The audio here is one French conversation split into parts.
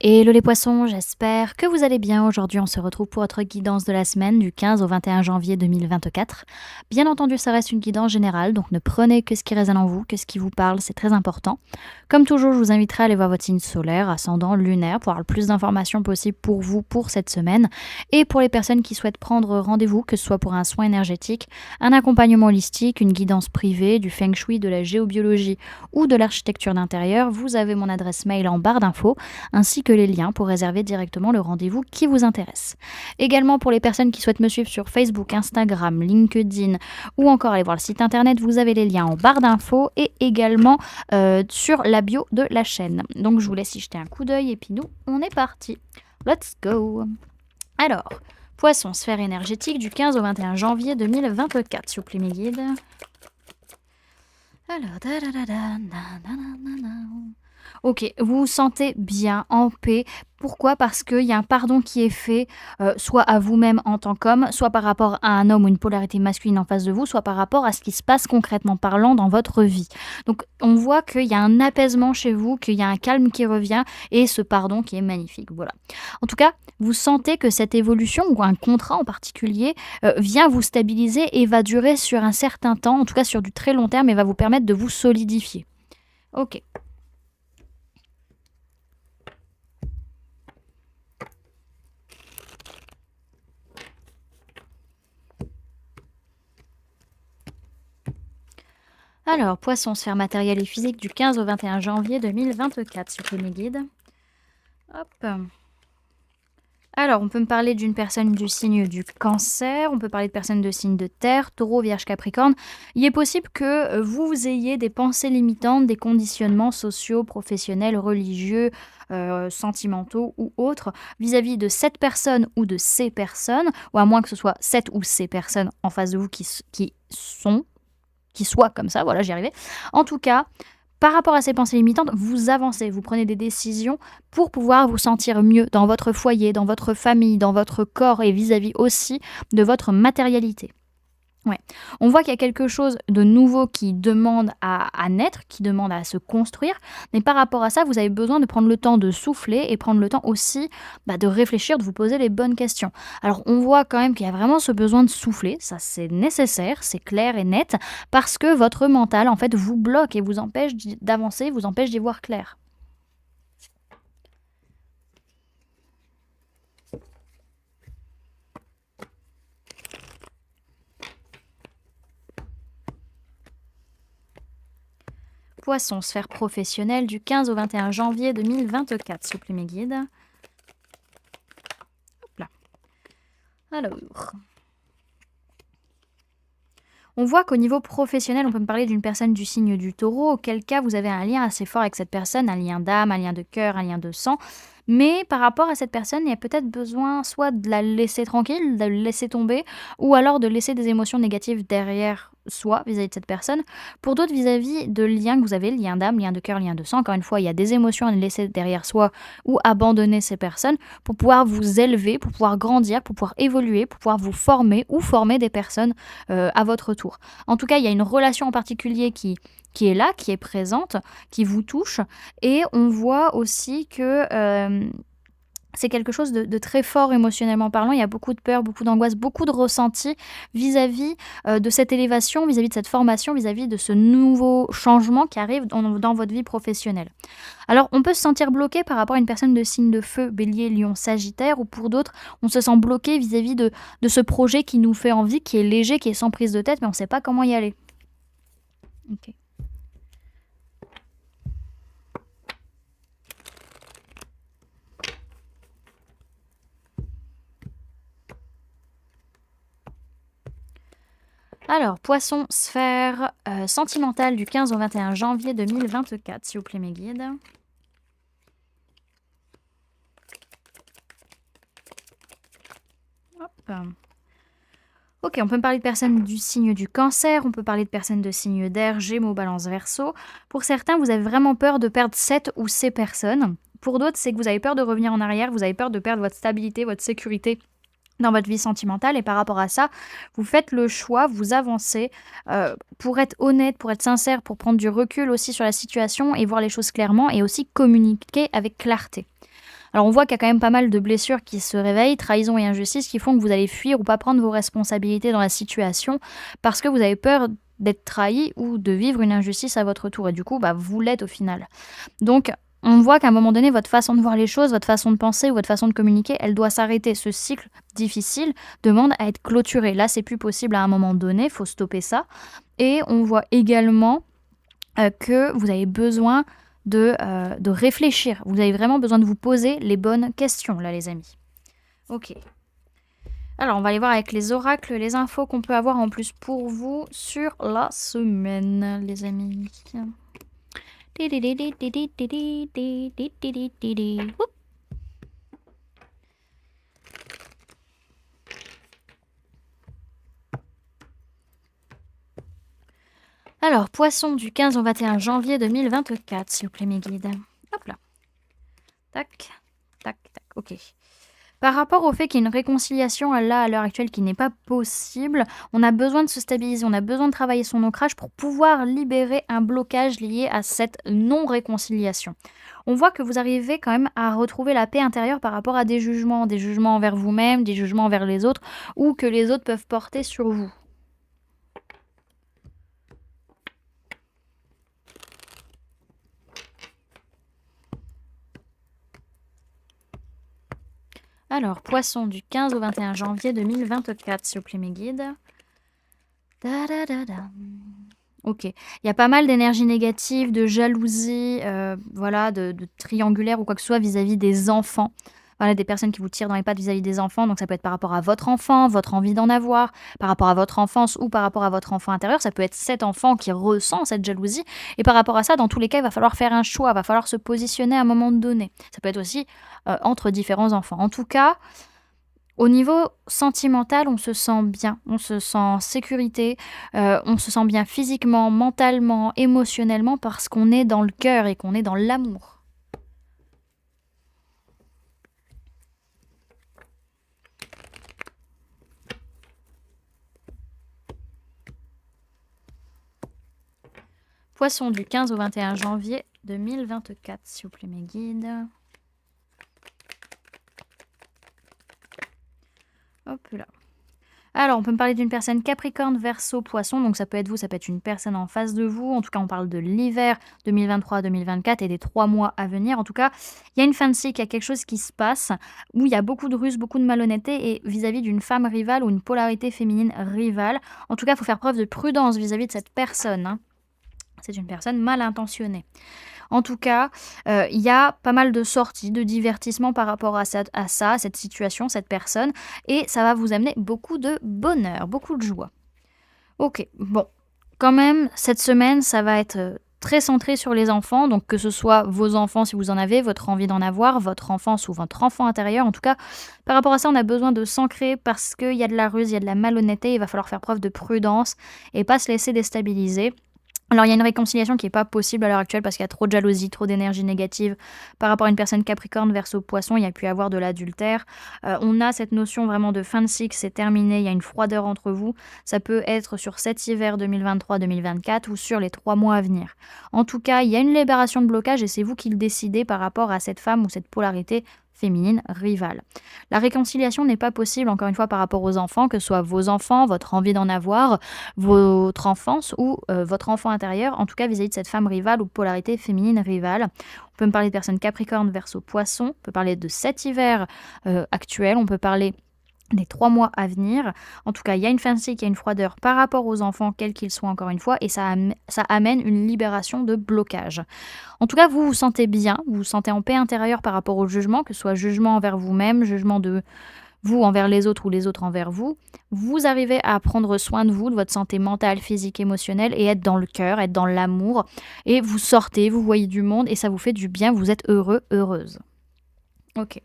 Hello les poissons, j'espère que vous allez bien. Aujourd'hui, on se retrouve pour votre guidance de la semaine du 15 au 21 janvier 2024. Bien entendu, ça reste une guidance générale, donc ne prenez que ce qui résonne en vous, que ce qui vous parle, c'est très important. Comme toujours, je vous inviterai à aller voir votre signe solaire, ascendant, lunaire, pour avoir le plus d'informations possible pour vous pour cette semaine. Et pour les personnes qui souhaitent prendre rendez-vous, que ce soit pour un soin énergétique, un accompagnement holistique, une guidance privée, du feng shui, de la géobiologie ou de l'architecture d'intérieur, vous avez mon adresse mail en barre d'infos ainsi que les liens pour réserver directement le rendez-vous qui vous intéresse. Également pour les personnes qui souhaitent me suivre sur Facebook, Instagram, LinkedIn ou encore aller voir le site internet, vous avez les liens en barre d'infos et également sur la bio de la chaîne. Donc je vous laisse y jeter un coup d'œil et puis nous, on est parti. Let's go. Alors, Poisson, sphère énergétique du 15 au 21 janvier 2024, s'il vous plaît mes guides. Alors, ok, vous vous sentez bien, en paix. Pourquoi? Parce qu'il y a un pardon qui est fait, soit à vous-même en tant qu'homme, soit par rapport à un homme ou une polarité masculine en face de vous, soit par rapport à ce qui se passe concrètement parlant dans votre vie. Donc on voit qu'il y a un apaisement chez vous, qu'il y a un calme qui revient et ce pardon qui est magnifique. Voilà. En tout cas, vous sentez que cette évolution ou un contrat en particulier vient vous stabiliser et va durer sur un certain temps, en tout cas sur du très long terme et va vous permettre de vous solidifier. Ok. Alors, Poisson, sphère matérielle et physique du 15 au 21 janvier 2024, sur mes guides. Hop. Alors, on peut me parler d'une personne du signe du Cancer, on peut parler de personnes de signe de Terre, Taureau, Vierge, Capricorne. Il est possible que vous ayez des pensées limitantes, des conditionnements sociaux, professionnels, religieux, sentimentaux ou autres vis-à-vis de cette personne ou de ces personnes, ou à moins que ce soit cette ou ces personnes en face de vous qui soient comme ça, voilà, j'y arrivais. En tout cas, par rapport à ces pensées limitantes, vous avancez, vous prenez des décisions pour pouvoir vous sentir mieux dans votre foyer, dans votre famille, dans votre corps et vis-à-vis aussi de votre matérialité. Ouais. On voit qu'il y a quelque chose de nouveau qui demande à naître, qui demande à se construire, mais par rapport à ça, vous avez besoin de prendre le temps de souffler et prendre le temps aussi de réfléchir, de vous poser les bonnes questions. Alors on voit quand même qu'il y a vraiment ce besoin de souffler, ça c'est nécessaire, c'est clair et net, parce que votre mental en fait vous bloque et vous empêche d'avancer, vous empêche d'y voir clair. Poisson, sphère professionnelle du 15 au 21 janvier 2024, s'il vous plaît mes guides. Hop là. Alors, on voit qu'au niveau professionnel, on peut me parler d'une personne du signe du Taureau, auquel cas vous avez un lien assez fort avec cette personne, un lien d'âme, un lien de cœur, un lien de sang. Mais par rapport à cette personne, il y a peut-être besoin soit de la laisser tranquille, de la laisser tomber, ou alors de laisser des émotions négatives derrière soi vis-à-vis de cette personne. Pour d'autres, vis-à-vis de liens que vous avez, lien d'âme, lien de cœur, lien de sang, encore une fois, il y a des émotions à laisser derrière soi ou abandonner ces personnes pour pouvoir vous élever, pour pouvoir grandir, pour pouvoir évoluer, pour pouvoir vous former ou former des personnes à votre tour. En tout cas, il y a une relation en particulier qui est là, qui est présente, qui vous touche. Et on voit aussi que c'est quelque chose de très fort émotionnellement parlant. Il y a beaucoup de peur, beaucoup d'angoisse, beaucoup de ressenti vis-à-vis de cette élévation, vis-à-vis de cette formation, vis-à-vis de ce nouveau changement qui arrive dans votre vie professionnelle. Alors, on peut se sentir bloqué par rapport à une personne de signe de feu, bélier, lion, sagittaire, ou pour d'autres, on se sent bloqué vis-à-vis de ce projet qui nous fait envie, qui est léger, qui est sans prise de tête, mais on ne sait pas comment y aller. Ok. Alors, Poisson, sphère sentimentale du 15 au 21 janvier 2024, s'il vous plaît mes guides. Hop. Ok, on peut me parler de personnes du signe du Cancer, on peut parler de personnes de signe d'air, Gémeaux, Balance, Verseau. Pour certains, vous avez vraiment peur de perdre cette ou ces personnes. Pour d'autres, c'est que vous avez peur de revenir en arrière, vous avez peur de perdre votre stabilité, votre sécurité dans votre vie sentimentale, et par rapport à ça, vous faites le choix, vous avancez pour être honnête, pour être sincère, pour prendre du recul aussi sur la situation et voir les choses clairement et aussi communiquer avec clarté. Alors on voit qu'il y a quand même pas mal de blessures qui se réveillent, trahison et injustice qui font que vous allez fuir ou pas prendre vos responsabilités dans la situation parce que vous avez peur d'être trahi ou de vivre une injustice à votre tour et du coup, bah, vous l'êtes au final. Donc on voit qu'à un moment donné, votre façon de voir les choses, votre façon de penser ou votre façon de communiquer, elle doit s'arrêter. Ce cycle difficile demande à être clôturé. Là, c'est plus possible à un moment donné, il faut stopper ça. Et on voit également que vous avez besoin de réfléchir. Vous avez vraiment besoin de vous poser les bonnes questions, là, les amis. Ok. Alors, on va aller voir avec les oracles, les infos qu'on peut avoir en plus pour vous sur la semaine, les amis. Oup. Alors, poisson du 15 au 21 janvier 2024, s'il vous plaît, mes guides. Hop là. Tac, tac, tac. Ok. Par rapport au fait qu'il y a une réconciliation là, à l'heure actuelle qui n'est pas possible, on a besoin de se stabiliser, on a besoin de travailler son ancrage pour pouvoir libérer un blocage lié à cette non-réconciliation. On voit que vous arrivez quand même à retrouver la paix intérieure par rapport à des jugements envers vous-même, des jugements envers les autres, ou que les autres peuvent porter sur vous. Alors, poisson du 15 au 21 janvier 2024, s'il vous plaît, mes guides. Ok, il y a pas mal d'énergie négative, de jalousie, voilà, de triangulaire ou quoi que ce soit vis-à-vis des enfants. Voilà, des personnes qui vous tirent dans les pattes vis-à-vis des enfants. Donc ça peut être par rapport à votre enfant, votre envie d'en avoir, par rapport à votre enfance ou par rapport à votre enfant intérieur. Ça peut être cet enfant qui ressent cette jalousie. Et par rapport à ça, dans tous les cas, il va falloir faire un choix, il va falloir se positionner à un moment donné. Ça peut être aussi entre différents enfants. En tout cas, au niveau sentimental, on se sent bien, on se sent en sécurité, on se sent bien physiquement, mentalement, émotionnellement parce qu'on est dans le cœur et qu'on est dans l'amour. Poisson du 15 au 21 janvier 2024, s'il vous plaît, mes guides. Hop là. Alors, on peut me parler d'une personne Capricorne, Verseau, Poisson. Donc, ça peut être vous, ça peut être une personne en face de vous. En tout cas, on parle de l'hiver 2023-2024 et des 3 mois à venir. En tout cas, il y a une fin de cycle, il y a quelque chose qui se passe où il y a beaucoup de ruse, beaucoup de malhonnêteté et vis-à-vis d'une femme rivale ou une polarité féminine rivale. En tout cas, il faut faire preuve de prudence vis-à-vis de cette personne, hein. C'est une personne mal intentionnée. En tout cas, il y a pas mal de sorties, de divertissements par rapport à cette situation, cette personne, et ça va vous amener beaucoup de bonheur, beaucoup de joie. Ok, bon, quand même, cette semaine, ça va être très centré sur les enfants, donc que ce soit vos enfants si vous en avez, votre envie d'en avoir, votre enfance ou votre enfant intérieur. En tout cas, par rapport à ça, on a besoin de s'ancrer parce qu'il y a de la ruse, il y a de la malhonnêteté, il va falloir faire preuve de prudence et pas se laisser déstabiliser. Alors, il y a une réconciliation qui n'est pas possible à l'heure actuelle parce qu'il y a trop de jalousie, trop d'énergie négative par rapport à une personne Capricorne, Verseau, Poisson. Il y a pu y avoir de l'adultère. On a cette notion vraiment de fin de cycle, c'est terminé, il y a une froideur entre vous. Ça peut être sur cet hiver 2023-2024 ou sur les 3 mois à venir. En tout cas, il y a une libération de blocage et c'est vous qui le décidez par rapport à cette femme ou cette polarité féminine rivale. La réconciliation n'est pas possible, encore une fois, par rapport aux enfants, que ce soit vos enfants, votre envie d'en avoir, votre enfance ou votre enfant intérieur, en tout cas vis-à-vis de cette femme rivale ou polarité féminine rivale. On peut me parler de personnes Capricorne, Verseau, Poisson, on peut parler de cet hiver actuel, on peut parler des 3 mois à venir. En tout cas, il y a une fin de cycle, il y a une froideur par rapport aux enfants, quels qu'ils soient encore une fois, et ça amène une libération de blocage. En tout cas, vous vous sentez bien, vous vous sentez en paix intérieure par rapport au jugement, que ce soit jugement envers vous-même, jugement de vous envers les autres ou les autres envers vous. Vous arrivez à prendre soin de vous, de votre santé mentale, physique, émotionnelle, et être dans le cœur, être dans l'amour. Et vous sortez, vous voyez du monde, et ça vous fait du bien, vous êtes heureux, heureuse. Ok.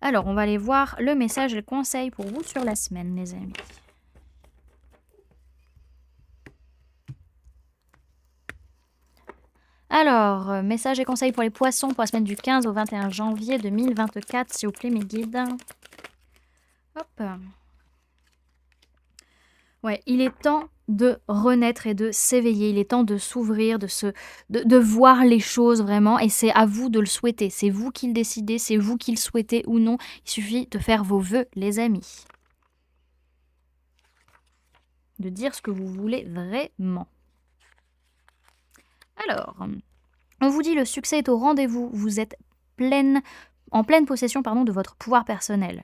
Alors, on va aller voir le message et le conseil pour vous sur la semaine, les amis. Alors, message et conseil pour les poissons pour la semaine du 15 au 21 janvier 2024, s'il vous plaît, mes guides. Hop. Ouais, il est temps de renaître et de s'éveiller. Il est temps de s'ouvrir, de voir les choses vraiment et c'est à vous de le souhaiter. C'est vous qui le décidez, c'est vous qui le souhaitez ou non. Il suffit de faire vos vœux, les amis. De dire ce que vous voulez vraiment. Alors, on vous dit le succès est au rendez-vous. Vous êtes en pleine possession de votre pouvoir personnel.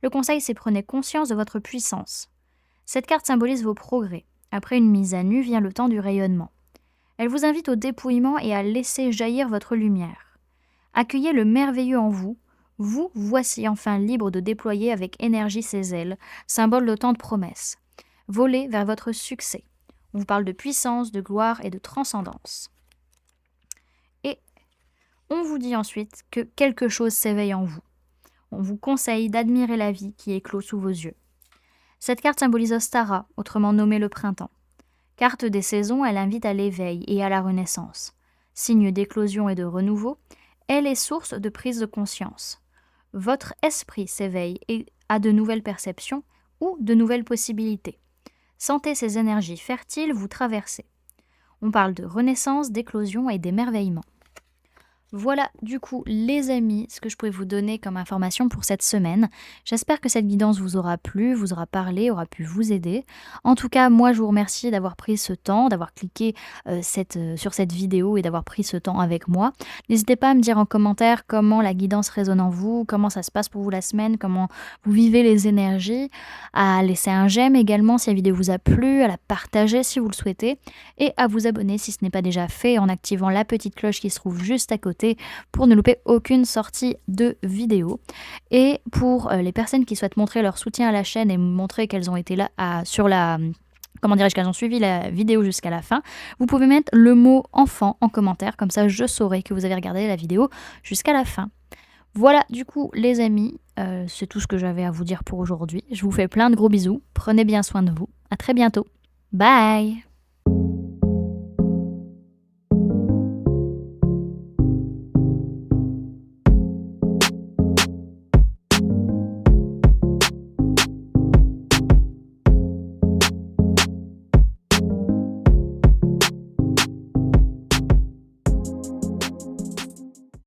Le conseil, c'est prenez conscience de votre puissance. Cette carte symbolise vos progrès. Après une mise à nu vient le temps du rayonnement. Elle vous invite au dépouillement et à laisser jaillir votre lumière. Accueillez le merveilleux en vous. Vous voici enfin libre de déployer avec énergie ses ailes, symbole de tant de promesses. Volez vers votre succès. On vous parle de puissance, de gloire et de transcendance. Et on vous dit ensuite que quelque chose s'éveille en vous. On vous conseille d'admirer la vie qui éclot sous vos yeux. Cette carte symbolise Ostara, autrement nommé le printemps. Carte des saisons, elle invite à l'éveil et à la renaissance. Signe d'éclosion et de renouveau, elle est source de prise de conscience. Votre esprit s'éveille et a de nouvelles perceptions ou de nouvelles possibilités. Sentez ces énergies fertiles vous traverser. On parle de renaissance, d'éclosion et d'émerveillement. Voilà du coup les amis ce que je pouvais vous donner comme information pour cette semaine. J'espère que cette guidance vous aura plu, vous aura parlé, aura pu vous aider. En tout cas, moi je vous remercie d'avoir pris ce temps, d'avoir cliqué sur cette vidéo et d'avoir pris ce temps avec moi. N'hésitez pas à me dire en commentaire comment la guidance résonne en vous, comment ça se passe pour vous la semaine, comment vous vivez les énergies, à laisser un j'aime également si la vidéo vous a plu, à la partager si vous le souhaitez et à vous abonner si ce n'est pas déjà fait en activant la petite cloche qui se trouve juste à côté pour ne louper aucune sortie de vidéo. Et pour les personnes qui souhaitent montrer leur soutien à la chaîne et montrer qu'elles ont été là qu'elles ont suivi la vidéo jusqu'à la fin, vous pouvez mettre le mot enfant en commentaire, comme ça je saurai que vous avez regardé la vidéo jusqu'à la fin. Voilà du coup les amis, c'est tout ce que j'avais à vous dire pour aujourd'hui. Je vous fais plein de gros bisous, prenez bien soin de vous, à très bientôt, bye.